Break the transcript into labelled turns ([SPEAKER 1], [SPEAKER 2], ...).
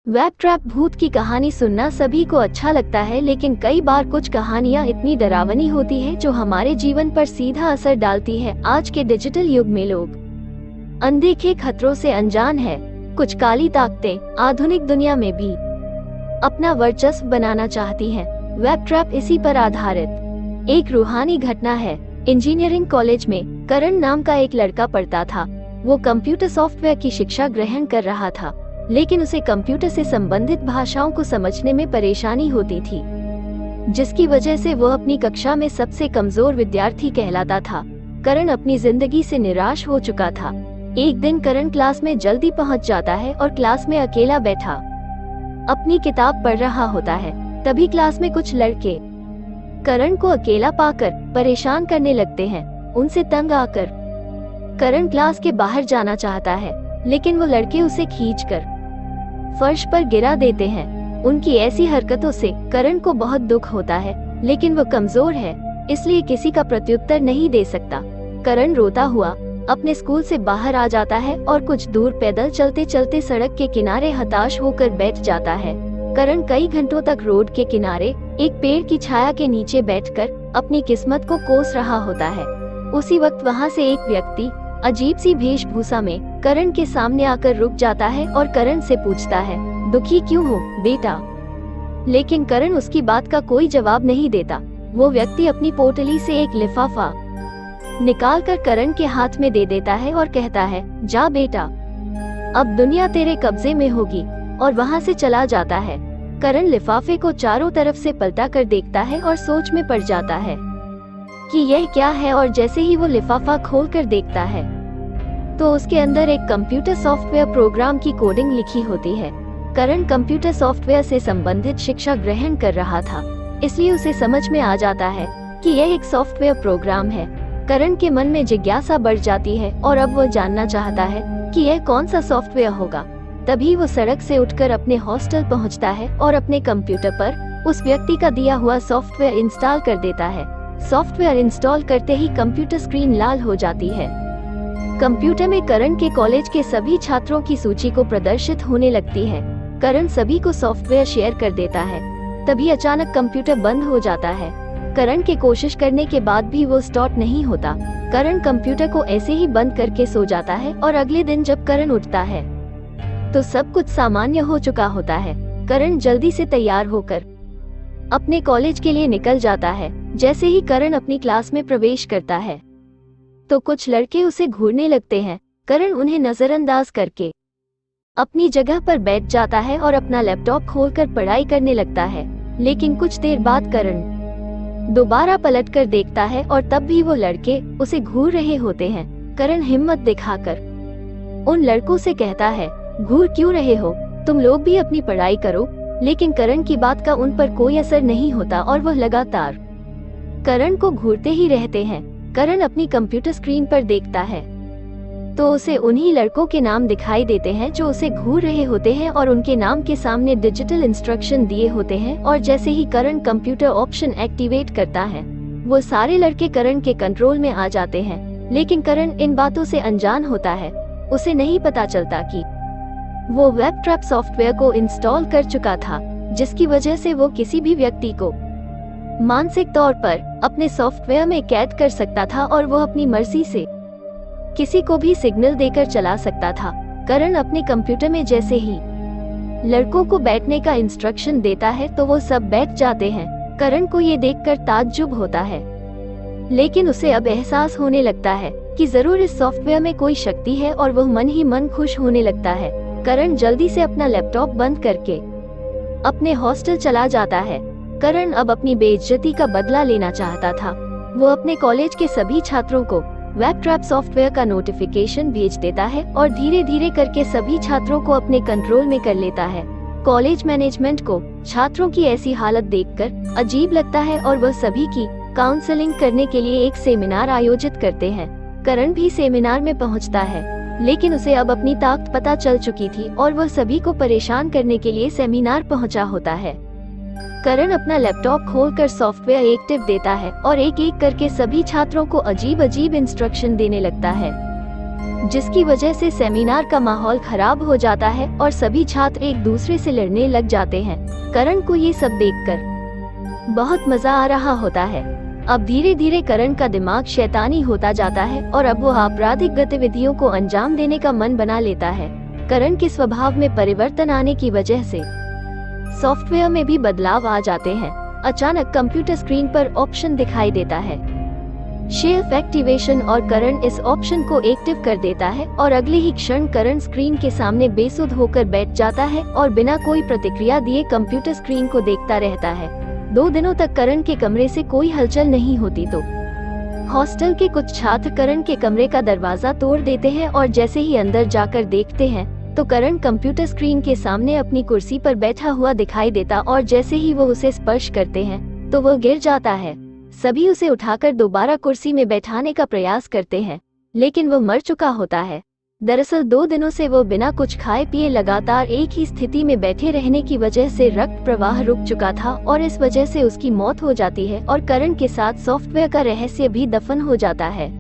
[SPEAKER 1] Web trap भूत की कहानी सुनना सभी को अच्छा लगता है, लेकिन कई बार कुछ कहानियां इतनी डरावनी होती है जो हमारे जीवन पर सीधा असर डालती है। आज के डिजिटल युग में लोग अनदेखे खतरों से अनजान है। कुछ काली ताकतें आधुनिक दुनिया में भी अपना वर्चस्व बनाना चाहती हैं। वेब ट्रैप इसी पर आधारित एक रूहानी घटना है। इंजीनियरिंग कॉलेज में करण नाम का एक लड़का पढ़ता था। वो कंप्यूटर सॉफ्टवेयर की शिक्षा ग्रहण कर रहा था, लेकिन उसे कंप्यूटर से संबंधित भाषाओं को समझने में परेशानी होती थी, जिसकी वजह से वो अपनी कक्षा में सबसे कमजोर विद्यार्थी कहलाता था। करण अपनी जिंदगी से निराश हो चुका था। एक दिन करण क्लास में जल्दी पहुंच जाता है और क्लास में अकेला बैठा अपनी किताब पढ़ रहा होता है। तभी क्लास में कुछ लड़के करण को अकेला पाकर परेशान करने लगते हैं। उनसे तंग आकर करण क्लास के बाहर जाना चाहता है, लेकिन वो लड़के उसे खींचकर फर्श पर गिरा देते हैं। उनकी ऐसी हरकतों से करण को बहुत दुख होता है, लेकिन वो कमजोर है, इसलिए किसी का प्रत्युत्तर नहीं दे सकता। करण रोता हुआ अपने स्कूल से बाहर आ जाता है और कुछ दूर पैदल चलते चलते सड़क के किनारे हताश होकर बैठ जाता है। करण कई घंटों तक रोड के किनारे एक पेड़ की छाया के नीचे बैठकर अपनी किस्मत को कोस रहा होता है। उसी वक्त वहाँ से एक व्यक्ति अजीब सी वेशभूषा में करण के सामने आकर रुक जाता है और करण से पूछता है, दुखी क्यों हो बेटा? लेकिन करण उसकी बात का कोई जवाब नहीं देता। वो व्यक्ति अपनी पोटली से एक लिफाफा निकालकर करण के हाथ में दे देता है और कहता है, जा बेटा, अब दुनिया तेरे कब्जे में होगी, और वहाँ से चला जाता है। करण लिफाफे को चारों तरफ से पलटा कर देखता है और सोच में पड़ जाता है कि यह क्या है, और जैसे ही वो लिफाफा खोलकर देखता है तो उसके अंदर एक कंप्यूटर सॉफ्टवेयर प्रोग्राम की कोडिंग लिखी होती है। करण कंप्यूटर सॉफ्टवेयर से संबंधित शिक्षा ग्रहण कर रहा था, इसलिए उसे समझ में आ जाता है कि यह एक सॉफ्टवेयर प्रोग्राम है। करण के मन में जिज्ञासा बढ़ जाती है और अब वो जानना चाहता है कि यह कौन सा सॉफ्टवेयर होगा। तभी वो सड़क से उठकर अपने हॉस्टल पहुंचता है और अपने कंप्यूटर पर उस व्यक्ति का दिया हुआ सॉफ्टवेयर इंस्टॉल कर देता है। सॉफ्टवेयर इंस्टॉल करते ही कंप्यूटर स्क्रीन लाल हो जाती है। कंप्यूटर में करण के कॉलेज के सभी छात्रों की सूची को प्रदर्शित होने लगती है। करण सभी को सॉफ्टवेयर शेयर कर देता है। तभी अचानक कंप्यूटर बंद हो जाता है। करण के कोशिश करने के बाद भी वो स्टार्ट नहीं होता। करण कंप्यूटर को ऐसे ही बंद करके सो जाता है और अगले दिन जब करण उठता है तो सब कुछ सामान्य हो चुका होता है। करण जल्दी से तैयार होकर अपने कॉलेज के लिए निकल जाता है। जैसे ही करण अपनी क्लास में प्रवेश करता है तो कुछ लड़के उसे घूरने लगते हैं। करण उन्हें नजरअंदाज करके अपनी जगह पर बैठ जाता है और अपना लैपटॉप खोलकर पढ़ाई करने लगता है। लेकिन कुछ देर बाद करण दोबारा पलटकर देखता है और तब भी वो लड़के उसे घूर रहे होते हैं। करण हिम्मत दिखाकर उन लड़कों से कहता है, घूर क्यों रहे हो? तुम लोग भी अपनी पढ़ाई करो। लेकिन करण की बात का उन पर कोई असर नहीं होता और वह लगातार करण को घूरते ही रहते हैं। करण अपनी कंप्यूटर स्क्रीन पर देखता है तो उसे उन्हीं लड़कों के नाम दिखाई देते हैं जो उसे घूर रहे होते हैं, और उनके नाम के सामने डिजिटल इंस्ट्रक्शन दिए होते हैं। और जैसे ही करण कंप्यूटर ऑप्शन एक्टिवेट करता है वो सारे लड़के करण के कंट्रोल में आ जाते हैं। लेकिन करण इन बातों से अनजान होता है। उसे नहीं पता चलता कि वो वेब ट्रैप सॉफ्टवेयर को इंस्टॉल कर चुका था, जिसकी वजह से वो किसी भी व्यक्ति को मानसिक तौर पर अपने सॉफ्टवेयर में कैद कर सकता था और वो अपनी मर्जी से किसी को भी सिग्नल देकर चला सकता था। करण अपने कंप्यूटर में जैसे ही लड़कों को बैठने का इंस्ट्रक्शन देता है तो वो सब बैठ जाते हैं। करण को ये देखकर ताज्जुब होता है, लेकिन उसे अब एहसास होने लगता है कि जरूर इस सॉफ्टवेयर में कोई शक्ति है, और वह मन ही मन खुश होने लगता है। करण जल्दी से अपना लैपटॉप बंद करके अपने हॉस्टल चला जाता है। करण अब अपनी बेइज्जती का बदला लेना चाहता था। वो अपने कॉलेज के सभी छात्रों को वेब ट्रैप सॉफ्टवेयर का नोटिफिकेशन भेज देता है और धीरे धीरे करके सभी छात्रों को अपने कंट्रोल में कर लेता है। कॉलेज मैनेजमेंट को छात्रों की ऐसी हालत देखकर अजीब लगता है और वह सभी की काउंसलिंग करने के लिए एक सेमिनार आयोजित करते हैं। करण भी सेमिनार में पहुंचता है, लेकिन उसे अब अपनी ताकत पता चल चुकी थी और वह सभी को परेशान करने के लिए सेमिनार पहुंचा होता है। करण अपना लैपटॉप खोलकर सॉफ्टवेयर एक्टिव देता है और एक एक करके सभी छात्रों को अजीब अजीब इंस्ट्रक्शन देने लगता है। जिसकी वजह से सेमिनार का माहौल खराब हो जाता है और सभी छात्र एक दूसरे से लड़ने लग जाते हैं। करण को ये सब देखकर बहुत मजा आ रहा होता है। अब धीरे धीरे करण का दिमाग शैतानी होता जाता है और अब वो आपराधिक गतिविधियों को अंजाम देने का मन बना लेता है। करण के स्वभाव में परिवर्तन आने की वजह से सॉफ्टवेयर में भी बदलाव आ जाते हैं। अचानक कंप्यूटर स्क्रीन पर ऑप्शन दिखाई देता है शेल्फ एक्टिवेशन और करण इस ऑप्शन को एक्टिव कर देता है और अगले ही क्षण करण स्क्रीन के सामने बेसुध होकर बैठ जाता है और बिना कोई प्रतिक्रिया दिए कंप्यूटर स्क्रीन को देखता रहता है। 2 दिनों तक करण के कमरे से कोई हलचल नहीं होती तो हॉस्टल के कुछ छात्र करण के कमरे का दरवाजा तोड़ देते हैं और जैसे ही अंदर जाकर देखते हैं तो करण कंप्यूटर स्क्रीन के सामने अपनी कुर्सी पर बैठा हुआ दिखाई देता और जैसे ही वो उसे स्पर्श करते हैं तो वो गिर जाता है। सभी उसे उठाकर दोबारा कुर्सी में बैठाने का प्रयास करते हैं लेकिन वो मर चुका होता है। दरअसल 2 दिनों से वो बिना कुछ खाए पिए लगातार एक ही स्थिति में बैठे रहने की वजह से रक्त प्रवाह रुक चुका था और इस वजह से उसकी मौत हो जाती है और करण के साथ सॉफ्टवेयर का रहस्य भी दफन हो जाता है।